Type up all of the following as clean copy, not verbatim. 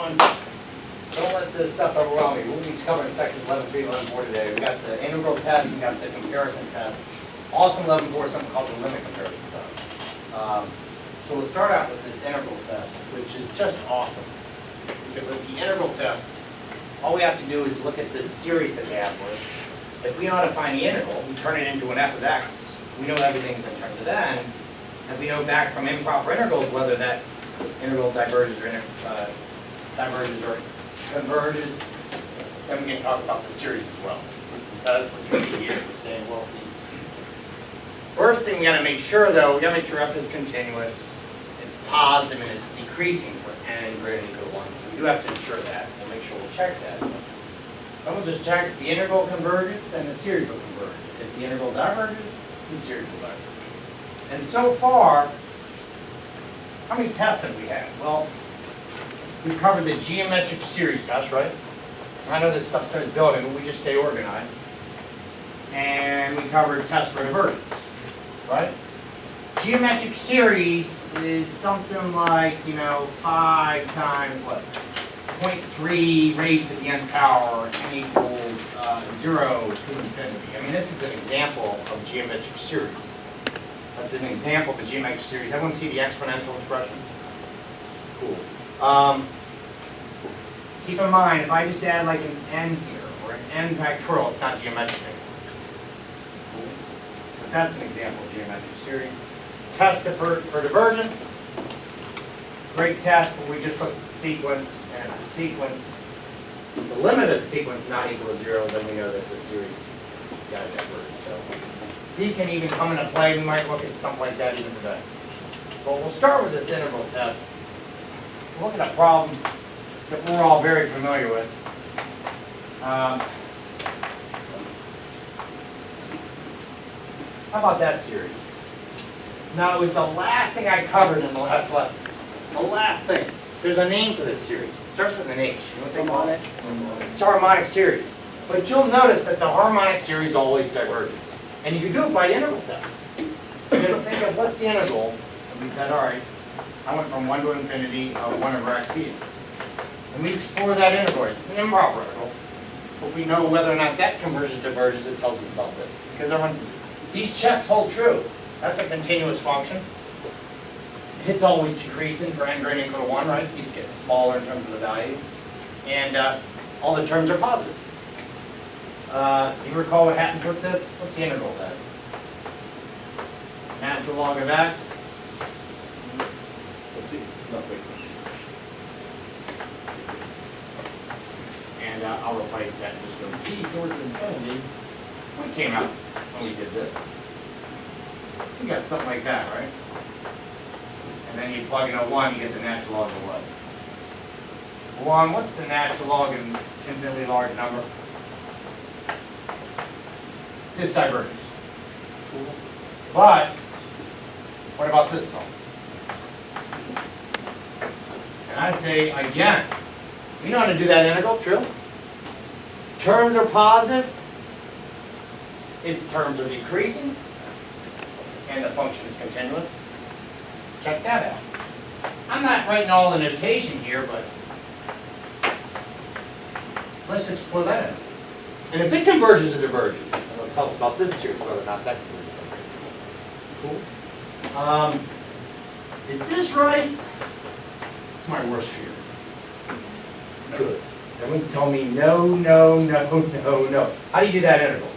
everyone. Don't let this stuff overwhelm you. We'll be covering sections 11.3, 11.4 today. We got the integral test, we got the comparison test. Also in 11.4 is something called the limit comparison test. So we'll start out with this integral test, which is just awesome. Because with the integral test, all we have to do is look at this series that we have with. If we know how to find the integral, we turn it into an f of x. We know everything's in terms of n. If we know back from improper integrals whether that integral diverges or converges, then we can talk about the series as well. So that's what you see here. We're saying, well, the first thing we got to make sure, though, we got to make sure f is continuous. It's positive and it's decreasing for n greater than or equal to 1. So we do have to ensure that. We'll make sure we'll check that. Then we'll just check if the integral converges, then the series will converge. If the integral diverges, the series will diverge. And so far, how many tests have we had? Well, we've covered the geometric series test, right? I know this stuff starts building, but we just stay organized. And we covered tests for divergence, right? Geometric series is something like, 5 times what? 0.3 raised to the nth power, n equals 0 to infinity. I mean, this is an example of geometric series. That's an example of a geometric series. Everyone see the exponential expression? Cool. Keep in mind, if I just add like an n here, or an n factorial, it's not geometric. Cool. But that's an example of geometric series. Test for divergence. Great test where we just look at the sequence, and if the sequence, the limit of the sequence is not equal to 0, then we know that the series got to diverge. So these can even come into play. We might look at something like that even today. But we'll start with this integral test. We'll look at a problem that we're all very familiar with. How about that series? Now, it was the last thing I covered in the last lesson. The last thing. There's a name for this series. It starts with an H. You know what they call it? It's a harmonic series. But you'll notice that the harmonic series always diverges. And you can do it by integral test. Because think of what's the integral? And we said, all right, I went from 1 to infinity of 1 over x dx. And we explore that integral. It's an improper integral. But we know whether or not that converges, diverges, it tells us about this. Because everyone, these checks hold true. That's a continuous function. It's always decreasing for n greater than or equal to 1, right? It keeps getting smaller in terms of the values. And all the terms are positive. You recall what happens with this? What's the integral then? Natural log of x. Let's see. No, wait. And I'll replace that and just go t towards infinity. We came out when we did this. We got something like that, right? And then you plug in a 1, you get the natural log of what? 1, what's the natural log of an infinitely large number? This diverges. But, what about this one? And I say, again, we know how to do that integral, true? Terms are positive if terms are decreasing and the function is continuous. Check that out. I'm not writing all the notation here, but let's explore that integral. And if it converges or diverges, it'll tell us about this series, whether or not that converges. Cool. Is this right? It's my worst fear. Good. Everyone's telling me no, no, no, no, no. How do you do that integral?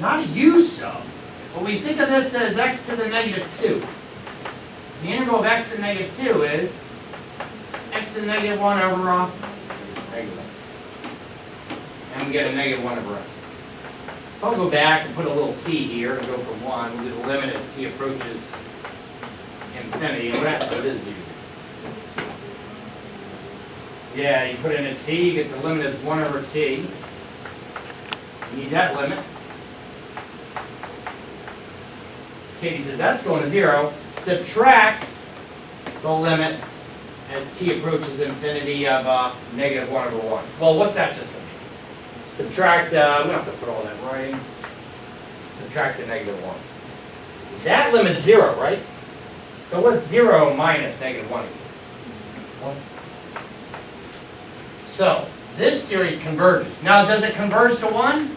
Not use sum. Well, we think of this as x to the negative 2. The integral of x to the negative 2 is x to the negative 1 over negative 1. And we get a negative 1 over x. So I'll go back and put a little t here and go from 1. We'll do the limit as t approaches infinity. And what happens to this view? Yeah, you put in a t, you get the limit as 1 over t. You need that limit. Katie says that's going to 0. Subtract the limit as t approaches infinity of negative 1 over 1. Well, what's that just going to be? Subtract, we don't have to put all that right. Subtract the negative 1. That limit's 0, right? So what's 0 minus negative 1? One. So, this series converges. Now, does it converge to 1?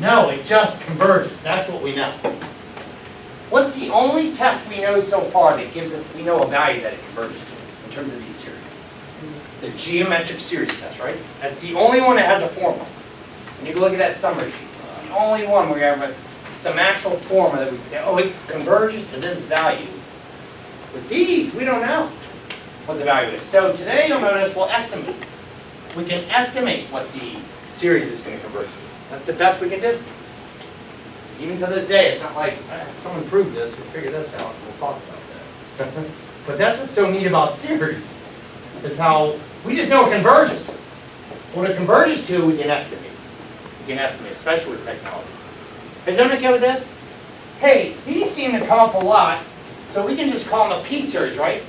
No, it just converges. That's what we know. What's the only test we know so far that gives us, we know a value that it converges to in terms of these series? The geometric series test, right? That's the only one that has a formula. And you can look at that summary sheet. It's the only one where you have some actual formula that we can say, oh, it converges to this value. With these, we don't know what the value is. So today, you'll notice we'll estimate. We can estimate what the series is going to converge to. That's the best we can do. Even to this day, it's not like, someone proved this, we'll figure this out, and we'll talk about that. But that's what's so neat about series, is how we just know it converges. What it converges to, we can estimate. We can estimate, especially with technology. Is everyone okay with this? Hey, these seem to come up a lot, so we can just call them a p-series, right?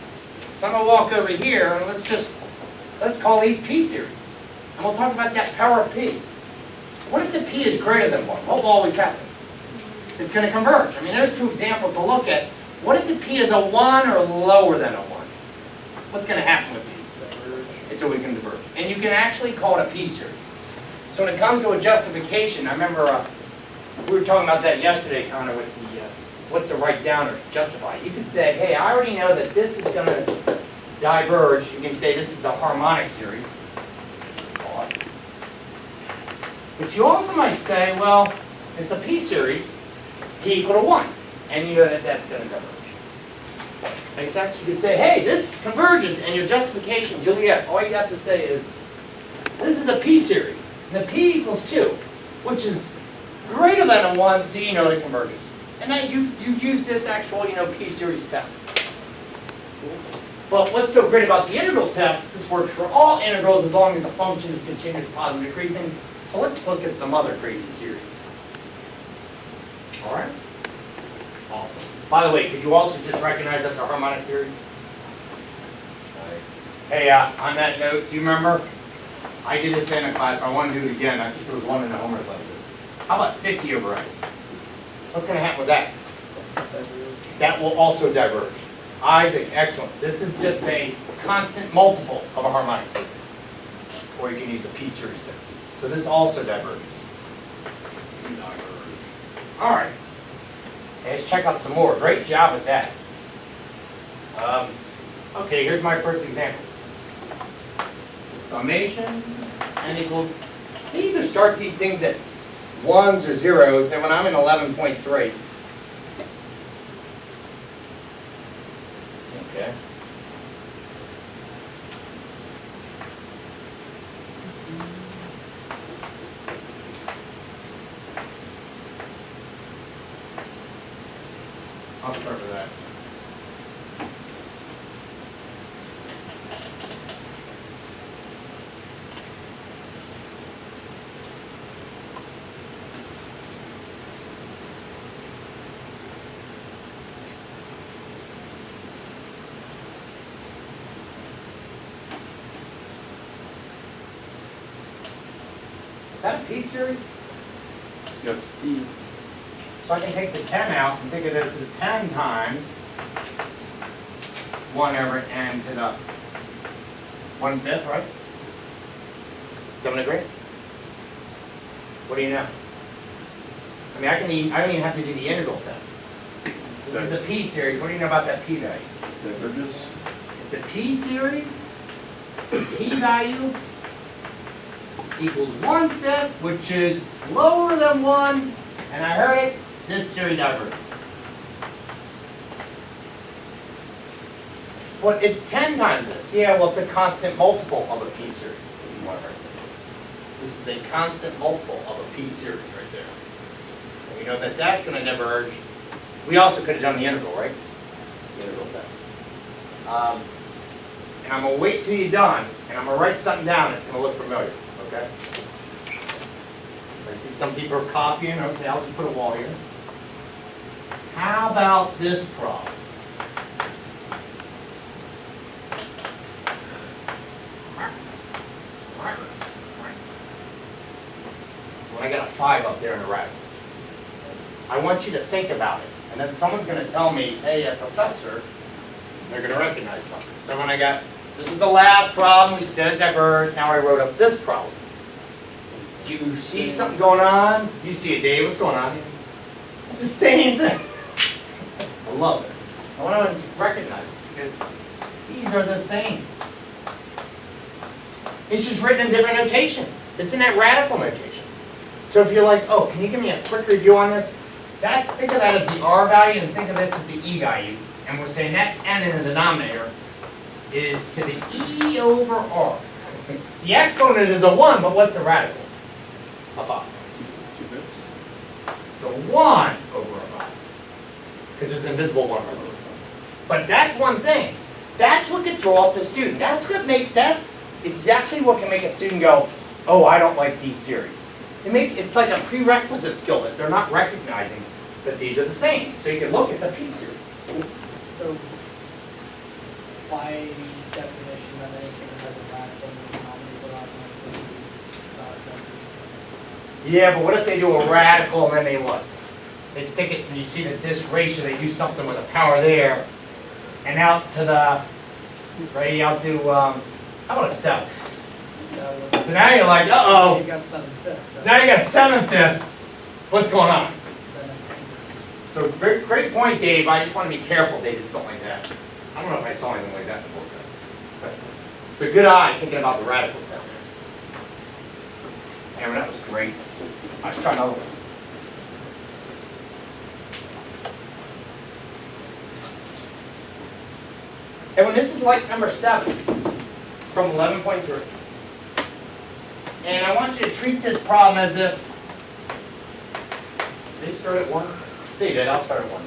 So I'm going to walk over here, and let's call these p-series. And we'll talk about that power of p. What if the p is greater than 1? What will always happen? It's going to converge. I mean, there's two examples to look at. What if the p is a 1 or lower than a 1? What's going to happen with these? It's always going to diverge. And you can actually call it a p-series. So when it comes to a justification, I remember we were talking about that yesterday, kind of with the what to write down or justify. You could say, hey, I already know that this is going to diverge. You can say this is the harmonic series. But you also might say, well, it's a p-series, p equal to 1. And you know that that's going to diverge. Make sense? You could say, hey, this converges, and your justification, Juliet, all you have to say is, this is a p-series. And the p equals 2, which is greater than a 1, so you know it converges. And now you've used this actual, p-series test. But what's so great about the integral test, this works for all integrals as long as the function is continuous, positive, decreasing. So let's look at some other crazy series. All right? Awesome. By the way, could you also just recognize that's a harmonic series? Nice. Hey, on that note, do you remember? I did this in a class, but I want to do it again. I think there was one in the homework like this. How about 50 over 8? What's going to happen with that? That will also diverge. Isaac, excellent. This is just a constant multiple of a harmonic series. Or you can use a p-series test. So this also diverges. All right. Let's check out some more. Great job with that. Okay, here's my first example. Summation n equals. They either start these things at 1s or 0s, and when I'm in 11.3. Okay. I'll start with that. Is that a p-series? Yes. C. So I can take the 10 out and think of this as 10 times 1 over n to the 1/5, right? Is everyone agree? What do you know? I mean, I don't even have to do the integral test. This is the p-series. What do you know about that p-value? Diverges. It's a p-series. P-value equals 1/5, which is lower than 1. And I heard it. This series diverges. Well, it's 10 times this. Yeah, well, it's a constant multiple of a p-series, if you want to write that. This is a constant multiple of a p-series right there. And we know that that's going to diverge. We also could have done the integral, right? The integral test. And I'm going to wait till you're done, and I'm going to write something down that's going to look familiar, okay? I see some people are copying. Okay, I'll just put a wall here. How about this problem? When I got a 5 up there in the right, I want you to think about it. And then someone's going to tell me, hey, professor, they're going to recognize something. So when I got This is the last problem. We said it diverged. Now I wrote up this problem. Do you see something going on? You see it, Dave. What's going on? It's the same thing. I love it. I want to recognize this because these are the same. It's just written in different notation. It's in that radical notation. So if you're like, oh, can you give me a quick review on this? Think of that as the R value and think of this as the E value. And we're saying that N in the denominator is to the E over R. The exponent is a 1, but what's the radical? A 5. So 1 over a 5. Because there's an invisible 1 over a 5. But that's one thing. That's what could throw off the student. That's exactly what can make a student go, oh, I don't like these series. It's like a prerequisite skill that they're not recognizing that these are the same. So you can look at the P series. So, by definition, that anything that has a radical in the denominator automatically Yeah, but what if they do a radical and then they what? They stick it and you see that this ratio, they use something with a power there, and now it's to the, right, I'll do, how about a 7? So now you're like, uh-oh. You got 7/5. Right? Now you got 7/5. What's going on? Then it's, So great point, Dave. I just want to be careful they did something like that. I don't know if I saw anything like that in the book. But, so good eye thinking about the radicals down there. Aaron, that was great. Let's try another one. Everyone, this is like number 7 from 11.3. And I want you to treat this problem as if they start at 1. They did. I'll start at 1.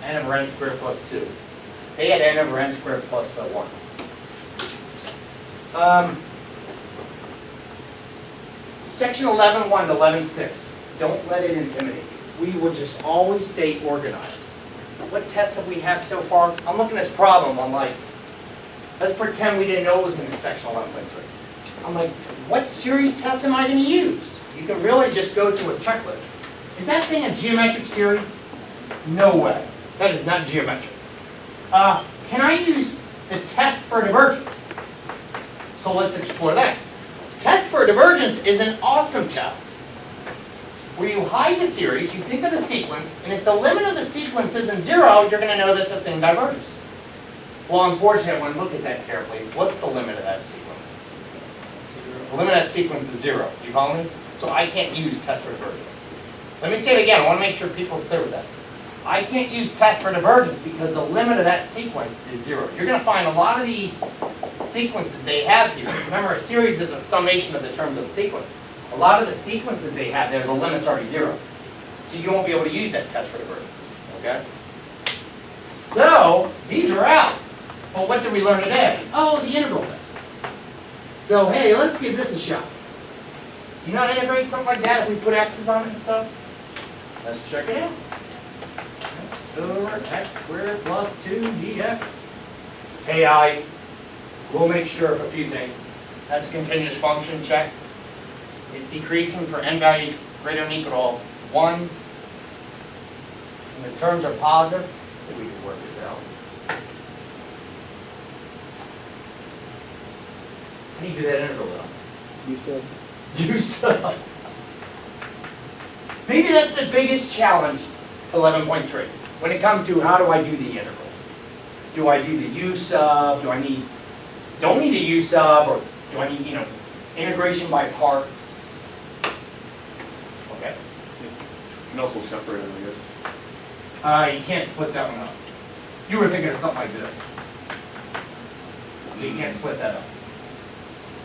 N over n squared plus 2. They had n over n squared plus 1. Section 11.1 to 11.6. Don't let it intimidate you. We will just always stay organized. What tests have we had so far? I'm looking at this problem. I'm like, let's pretend we didn't know it was in section 11.3. I'm like, what series test am I going to use? You can really just go to a checklist. Is that thing a geometric series? No way. That is not geometric. Can I use the test for divergence? So let's explore that. Test for divergence is an awesome test where you hide the series, you think of the sequence, and if the limit of the sequence isn't 0, you're going to know that the thing diverges. Well, unfortunately, when I look at that carefully, what's the limit of that sequence? The limit of that sequence is 0. Do you follow me? So I can't use test for divergence. Let me say it again. I want to make sure people's clear with that. I can't use test for divergence because the limit of that sequence is 0. You're going to find a lot of these sequences they have here. Remember, a series is a summation of the terms of a sequence. A lot of the sequences they have there, the limit's already 0. So you won't be able to use that test for divergence. Okay? So, these are out. Well, what did we learn today? Oh, the integral test. So, hey, let's give this a shot. Do you know how to integrate something like that if we put x's on it and stuff? Let's check it out. X over x squared plus 2 dx. Hey, I will make sure of a few things. That's a continuous function, check. It's decreasing for n values greater than or equal to 1. And the terms are positive. I think we can work this out. How do you do that integral though? You said. You sub. Maybe that's the biggest challenge, 11.3. When it comes to how do I do the integral? Do I do the u sub? Don't need the u sub, or do I need, integration by parts? Okay. You can also separate them, I guess. You can't split that one up. You were thinking of something like this. So you can't split that up.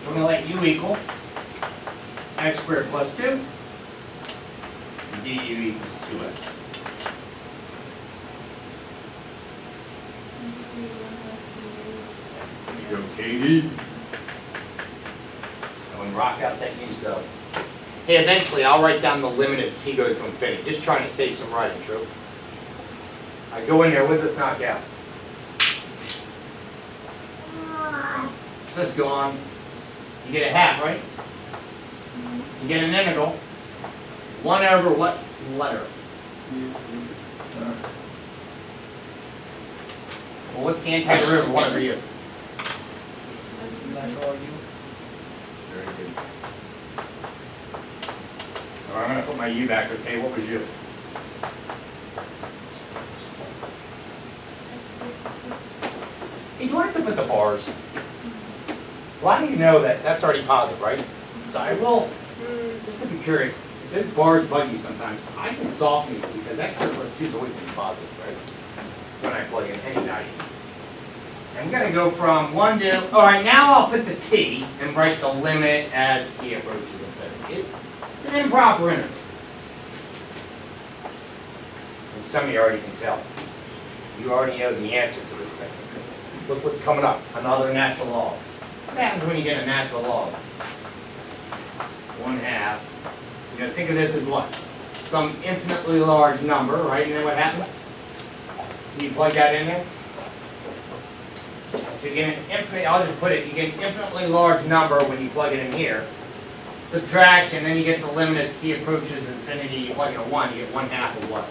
So we're going to let u equal x squared plus 2. Du equals 2x. There you go, Katie. And we rock out that u sub. Hey, eventually I'll write down the limit as t goes to infinity. Just trying to save some writing, true? I go in there, what does this knock out? Let's go on. You get a half, right? You get an integral. 1 over what letter? Well, what's the antiderivative of 1 over u? Natural U. Very good. All right, I'm gonna put my u back, okay, what was u? Hey, do I have to put the bars? Well, how do you know that that's already positive, right? So I will, just to be curious, if those bars bug you sometimes, I can soften these because that curve plus 2 is always going to be positive, right? When I plug in any value. I'm going to go from 1 to, all right, now I'll put the t and write the limit as t approaches infinity. It's an improper interval. And some of you already can tell. You already know the answer to this thing. Look what's coming up, another natural log. What happens when you get a natural log? 1/2. You're going to think of this as what? Some infinitely large number, right? And then what happens? You plug that in there. So you get an infinite, I'll just put it, you get an infinitely large number when you plug it in here. Subtraction, then you get the limit as t approaches infinity, you plug in a 1, you get 1/2 of what?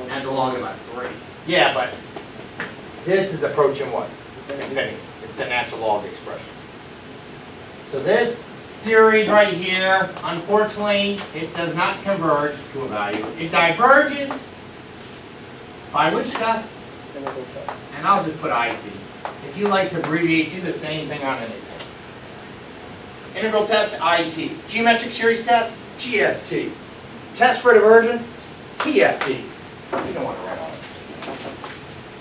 And the log of about 3. Yeah, but this is approaching what? Infinity. It's the natural log expression. So this series right here, unfortunately, it does not converge to a value. It diverges by which test? Integral test. And I'll just put IT. If you like to abbreviate, do the same thing on anything. Integral test, IT. Geometric series test, GST. Test for divergence, TFT. You don't want to write all that.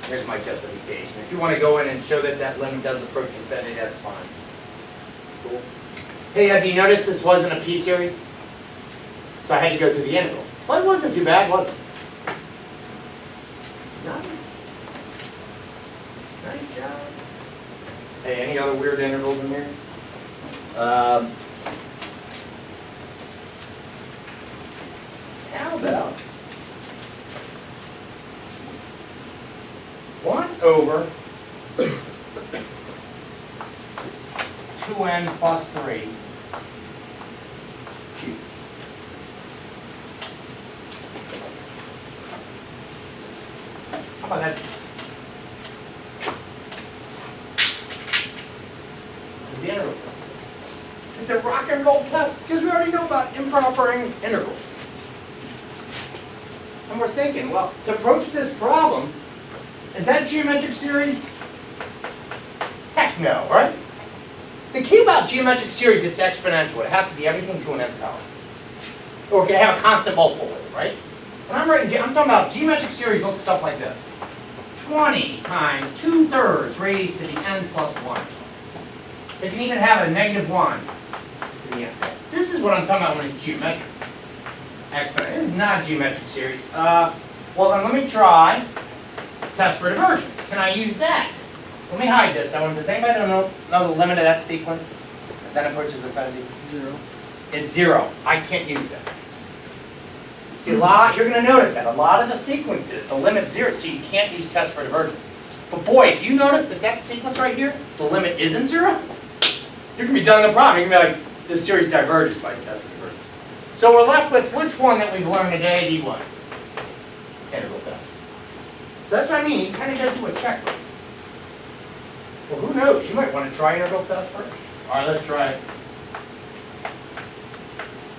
Here's my justification. If you want to go in and show that that limit does approach infinity, that's fine. Cool. Hey, have you noticed this wasn't a p-series? So I had to go through the integral. Well, it wasn't too bad, was it? Nice. Nice job. Hey, any other weird integrals in here? How about 1 over 2n plus 3 cubed. How about that? This is the integral test. It's a rock and roll test because we already know about improper integrals. And we're thinking, well, to approach this problem, is that geometric series? Heck no, right? The key about geometric series, it's exponential. It has to be everything to an nth power. Or it can have a constant multiple with it, right? When I'm writing, I'm talking about geometric series, look stuff like this. 20 times 2/3 raised to the n plus 1. It can even have a -1 to the n. This is what I'm talking about when it's geometric. Exponent. This is not geometric series. Well, then let me try test for divergence. Can I use that? Let me hide this. Does anybody know the limit of that sequence? As n approaches infinity? 0. It's 0. I can't use that. See, you're going to notice that. A lot of the sequences, the limit's 0, so you can't use test for divergence. But boy, if you notice that sequence right here, the limit isn't 0, you're going to be done the problem. You're going to be like, this series diverges by test for divergence. So we're left with which one that we've learned today, the what? Integral test. So that's what I mean. You kind of got to do a checklist. Well, who knows? You might want to try integral test first. All right, let's try it.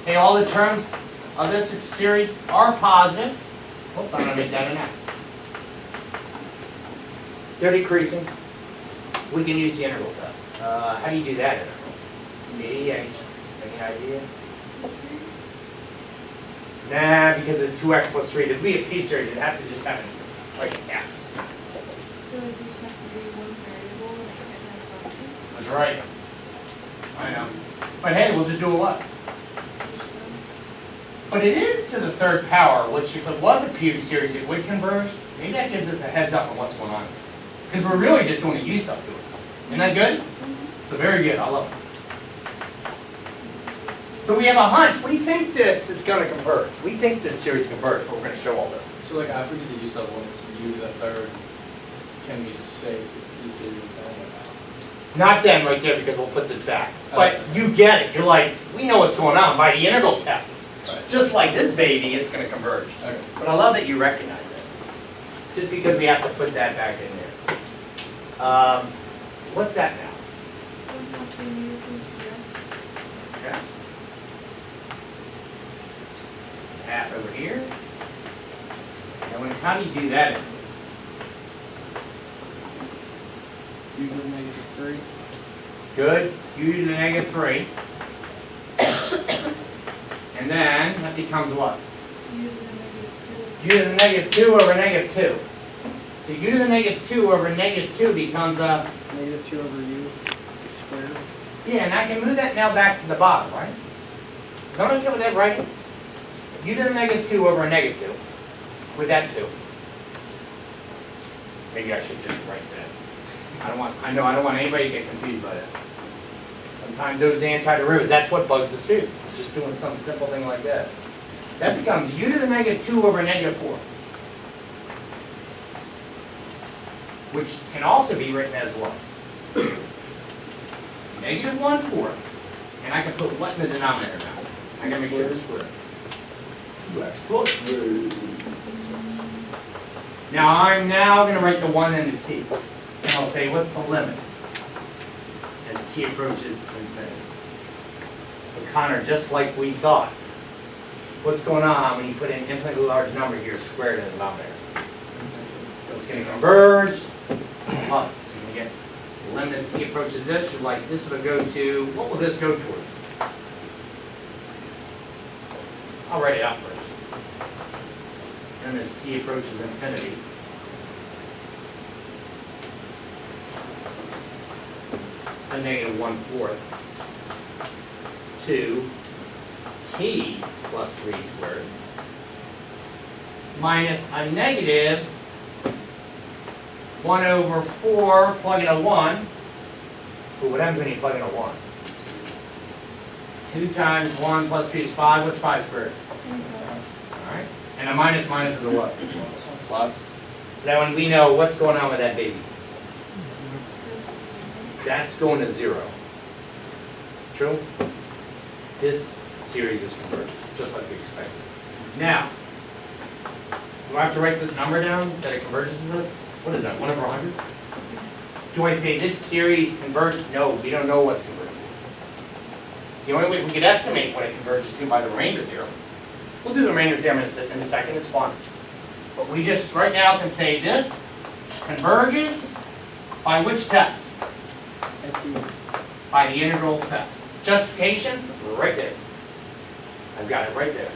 Okay, all the terms of this series are positive. Oops, I'm going to make that an X. They're decreasing. We can use the integral test. How do you do that integral? AH. Any idea? Nah, because of 2x plus 3. To be a p-series, you'd have to just have it like an X. So it just has to be one variable, like n plus 6? That's right. I know. But hey, we'll just do a what? But it is to the third power, which if it was a p-series, it would converge. Maybe that gives us a heads up on what's going on. Because we're really just doing a use up to it. Isn't that good? So very good. I love it. So we have a hunch. We think this is going to converge. We think this series converges, but we're going to show all this. So like after we do the use of when it's u to the third, can we say it's a p series then or not? Not then right there because we'll put this back. But you get it. You're like, we know what's going on by the integral test. Right. Just like this baby, it's going to converge. Okay. But I love that you recognize it. Just because we have to put that back in there. What's that now? 1 plus mu plus x. Okay. Half over here. And how do you do that? U to the negative 3. Good, u to the negative 3. And then that becomes what? U to the negative 2. U to the negative 2 over negative 2. So u to the negative 2 over negative 2 becomes a, Negative 2 over u squared. yeah, and I can move that now back to the bottom, right? Don't I get with that right? U to the negative 2 over a negative 2, with that 2. Maybe I should just write that. I don't want anybody to get confused by that. Sometimes those antiderivatives, that's what bugs the student. It's just doing some simple thing like that. That becomes u to the negative 2 over negative 4. Which can also be written as what? Negative 1/4. And I can put what in the denominator now? I gotta make sure it's squared. 2x squared. Now I'm now going to write the 1 into t. And I'll say, what's the limit as t approaches infinity? But Connor, just like we thought, what's going on when you put in infinitely large number here squared in the denominator? So it's going to converge up. So you're going to get the limit as t approaches this. You're like, this will go to, what will this go towards? I'll write it out first. And as t approaches infinity, a negative 1/4 to t plus 3 squared minus a negative 1/4, plug in a 1. But what happens when you plug in a 1? 2 times 1 plus 3 is 5. What's 5 squared? All right. And a minus is a what? Plus. Now when we know what's going on with that baby. That's going to 0. True? This series is converged, just like we expected. Now, do I have to write this number down that it converges to this? What is that, 1 over 100? Do I say this series converges? No, we don't know what's converging. The only way we could estimate what it converges to by the remainder theorem. We'll do the remainder theorem in a second, it's fun. But we just right now can say this converges by which test? That's u. By the integral test. Justification, right there. I've got it right there.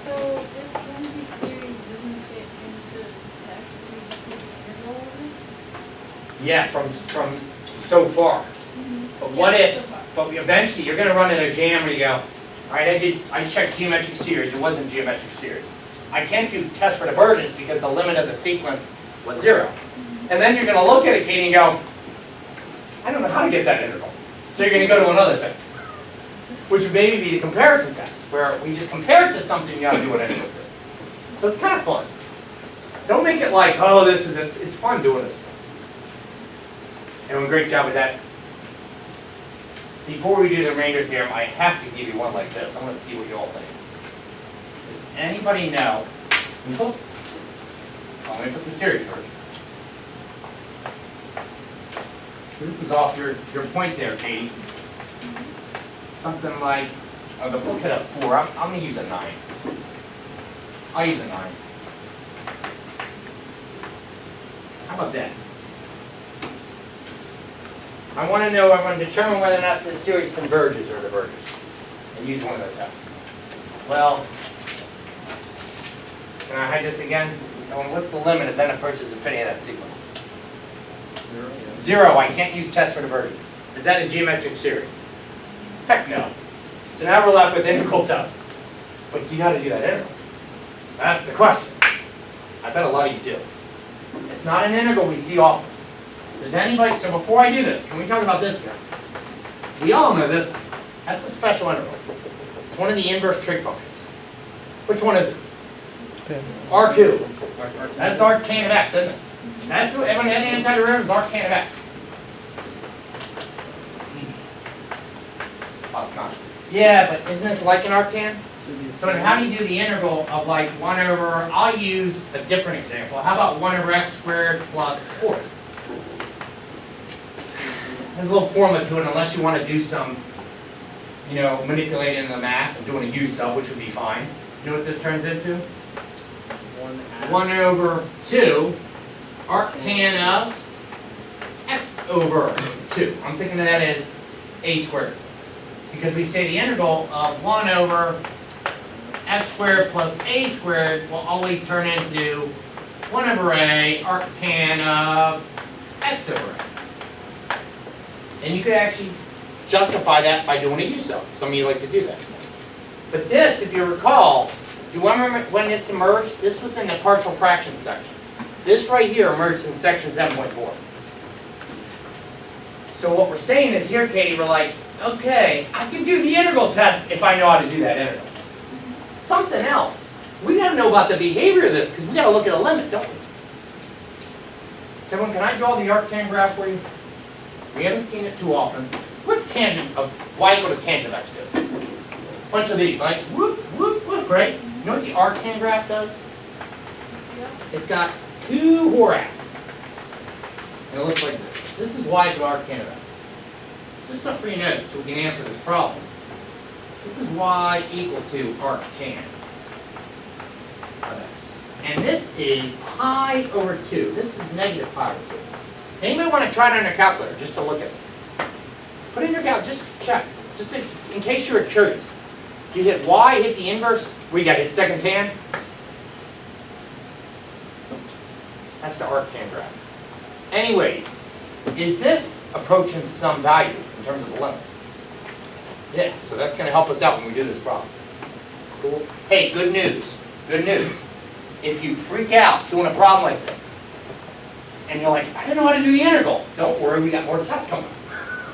So if one of these series doesn't fit into the text, you just take the integral of it? Yeah, from so far. But what Yeah, if, so far. but eventually you're gonna run in a jam where you go, all right, I checked geometric series, it wasn't geometric series. I can't do test for divergence because the limit of the sequence was 0. And then you're gonna look at it, Katie, and go, I don't know how to get that integral. So you're gonna go to another test, which would maybe be the comparison test, where we just compare it to something you gotta do an integral to. So it's kind of fun. Don't make it like, oh, it's fun doing this. And doing a great job with that. Before we do the remainder theorem, I have to give you one like this. I want to see what you all think. Does anybody know? Oops. I'm going to put the series first. So this is off your point there, Katie. Something like, oh, the book had a 4. I'm going to use a 9. I'll use a 9. How about that? I want to determine whether or not this series converges or diverges, and use one of the tests. Well, can I hide this again? And what's the limit as n approaches infinity of that sequence? 0. I can't use test for divergence. Is that a geometric series? Heck no. So now we're left with integral test. But do you know how to do that integral? That's the question. I bet a lot of you do. It's not an integral we see often. Does anybody, so before I do this, can we talk about this now? We all know this. That's a special integral. It's one of the inverse trig functions. Which one is it? RQ. That's arctan of x, isn't it? That's what everyone any antiderivative is arctan of x. Plus not. Yeah, but isn't this like an arctan? So then how do you do the integral of like 1 over, I'll use a different example. How about 1 over x squared plus 4? has a little formula to it unless you want to do some, you know, manipulating the math and doing a U sub, which would be fine. You know what this turns into? 1/2. 1/2 arctan of x over 2. I'm thinking of that as a squared. Because we say the integral of 1 over x squared plus a squared will always turn into 1 over a arctan of x over a. And you could actually justify that by doing a U sub. Some of you like to do that. But this, if you recall, do you remember when this emerged? This was in the partial fraction section. This right here emerged in section 7.4. So what we're saying is here, Katie, we're like, okay, I can do the integral test if I know how to do that integral. Something else. We gotta know about the behavior of this because we gotta look at a limit, don't we? So everyone, can I draw the arctan graph for you? We haven't seen it too often. What's tangent of y equal to tangent of x do? Bunch of these, like whoop, whoop, whoop, right? You know what the arctan graph does? It's got two horaxes. And it looks like this. This is y equal to arctan of x. Just something for you to know so we can answer this problem. This is y equal to arctan of x. And this is pi over 2. This is negative pi over 2. Anybody want to try it on their calculator just to look at it? Put it in your calculator, just check. Just in case you were curious. You hit y, hit the inverse. We got hit second tan. That's the arctan graph. Anyways, is this approaching some value in terms of the limit? Yeah, so that's going to help us out when we do this problem. Cool. Hey, good news. Good news. If you freak out doing a problem like this, and you're like, I don't know how to do the integral, don't worry, we got more tests coming.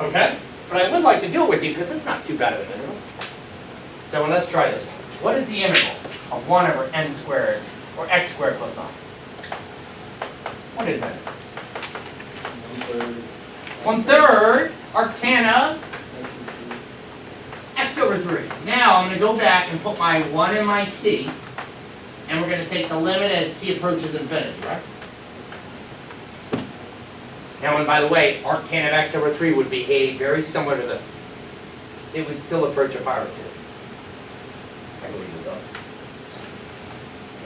Okay? But I would like to do it with you because it's not too bad of an integral. So let's try this one. What is the integral of 1 over n squared, or x squared plus 9? What is that? 1/3 arctan of x over 3. Now I'm going to go back and put my 1 in my t, and we're going to take the limit as t approaches infinity, right? Now, and by the way, arctan of x over 3 would behave very similar to this. It would still approach a pi over 2. I believe this up.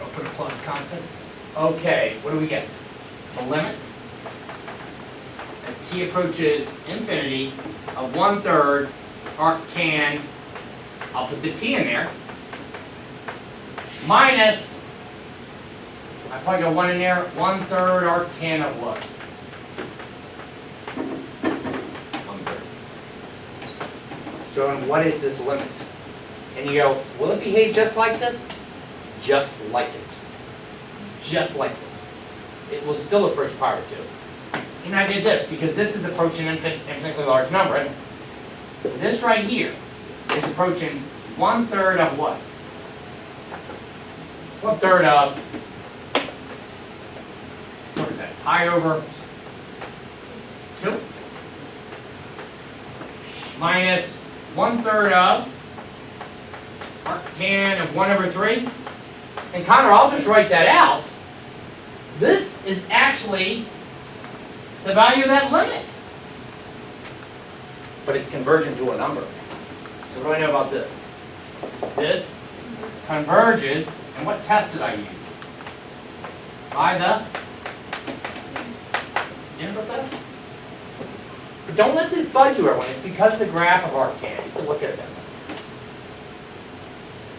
I'll put a plus constant. Okay, what do we get? The limit as t approaches infinity of 1/3 arctan, I'll put the t in there, minus, I probably got 1 in there, 1/3 arctan of what? 1/3. So and what is this limit? And you go, will it behave just like this? Just like it. Just like this. It will still approach pi over 2. And I did this because this is approaching an infinitely large number. And this right here is approaching 1/3 of what? 1/3 of, what is that? Pi over 2 minus 1/3 of arctan of 1 over 3. And Connor, I'll just write that out. This is actually the value of that limit. But it's convergent to a number. So what do I know about this? This converges, and what test did I use? By the integral test? But don't let this bug you, everyone. It's because the graph of arctan. You can look at it that way.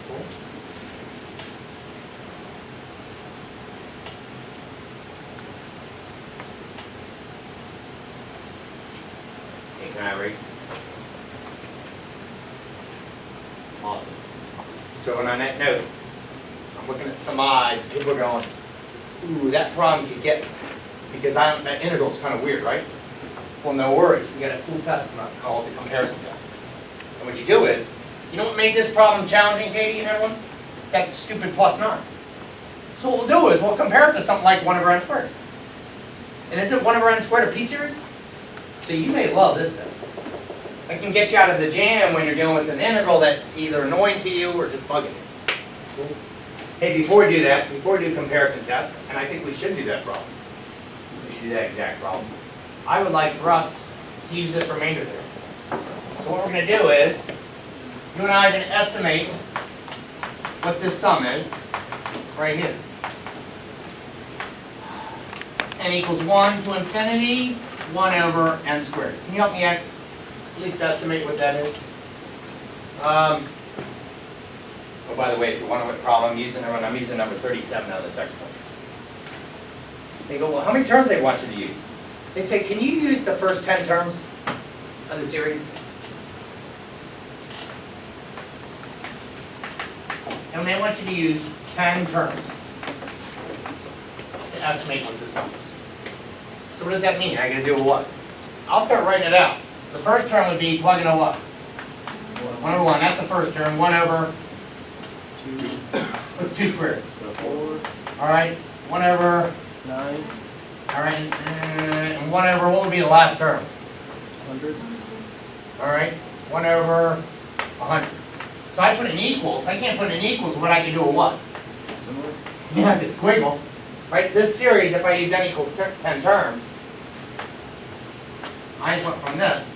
Cool. Hey, can I erase? Awesome. So on that note, I'm looking at some eyes, people are going, ooh, that problem could get, because that integral's kind of weird, right? Well, no worries, we got a cool test called the comparison test. And what you do is, you know what made this problem challenging, Katie and everyone? That stupid plus 9. So what we'll do is, we'll compare it to something like 1 over n squared. And isn't 1 over n squared a p-series? So you may love this test. It can get you out of the jam when you're dealing with an integral that's either annoying to you or just bugging you. Cool. Hey, before we do that, before we do comparison tests, and I think we should do that problem. We should do that exact problem. I would like for us to use this remainder there. So what we're going to do is, you and I are going to estimate what this sum is, right here. N equals 1 to infinity, 1 over n squared. Can you help me at least estimate what that is? Oh, by the way, if you wonder what problem I'm using number 37 out of the textbook. They go, well, how many terms they want you to use? They say, can you use the first 10 terms of the series? And they want you to use 10 terms to estimate what the sum is. So what does that mean? I gotta do what? I'll start writing it out. The first term would be plug in a what? 1 over 1, that's the first term. 1 over, 2, what's 2 squared? 4, All right, 1 over, 9, all right, and 1 over, what would be the last term? 100. All right, 1 over 100. So I put in equals. I can't put in equals, but I can do a what? Similar. Yeah, it's squiggle. Right, this series, if I use n equals 10 terms, I put from this.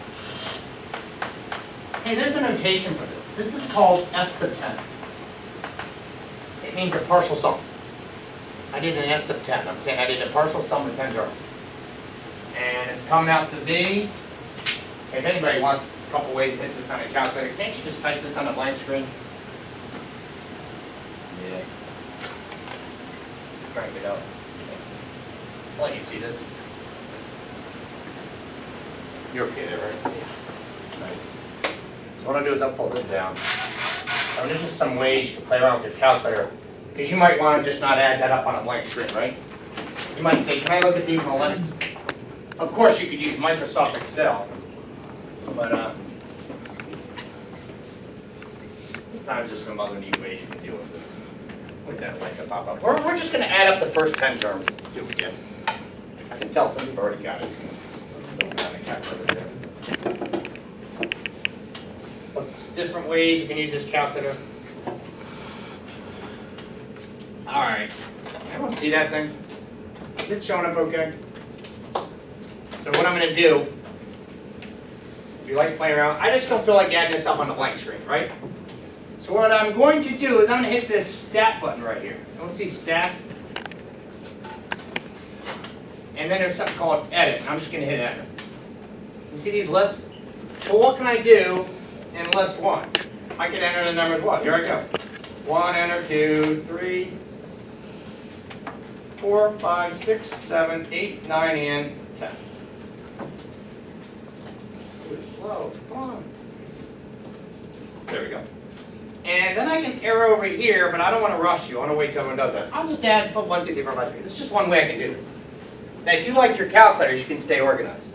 Hey, there's a notation for this. This is called S sub 10. It means a partial sum. I did an S sub 10. I'm saying I did a partial sum of 10 terms. And it's coming out to be, if anybody wants a couple ways to hit this on a calculator, can't you just type this on a blank screen? Yeah. Crank it up. I'll let you see this. You're okay there, right? Yeah. Nice. So what I'll do is I'll pull this down. There's just some ways you can play around with your calculator. Because you might want to just not add that up on a blank screen, right? You might say, can I look at these on a list? Of course you could use Microsoft Excel. But sometimes there's some other neat ways you can deal with this. With that link to pop up. We're just going to add up the first 10 terms and see what we get. I can tell some people already got it. Different ways you can use this calculator. All right. Everyone see that thing? Is it showing up okay? So what I'm going to do, if you like playing around, I just don't feel like adding this up on the blank screen, right? So what I'm going to do is I'm going to hit this stat button right here. Don't see stat? And then there's something called edit. I'm just going to hit enter. You see these lists? Well, what can I do in list 1? I can enter the numbers what? Here I go. 1, enter 2, 3, 4, 5, 6, 7, 8, 9, and 10. Do it slow. Come on. There we go. And then I can arrow over here, but I don't want to rush you. I want to wait till everyone does that. I'll just add, put 1, 2, 3, 4, 5, 6. It's just one way I can do this. Now, if you like your calculators, you can stay organized.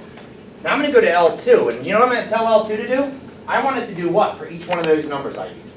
Now I'm going to go to L2, and you know what I'm going to tell L2 to do? I want it to do what for each one of those numbers I use?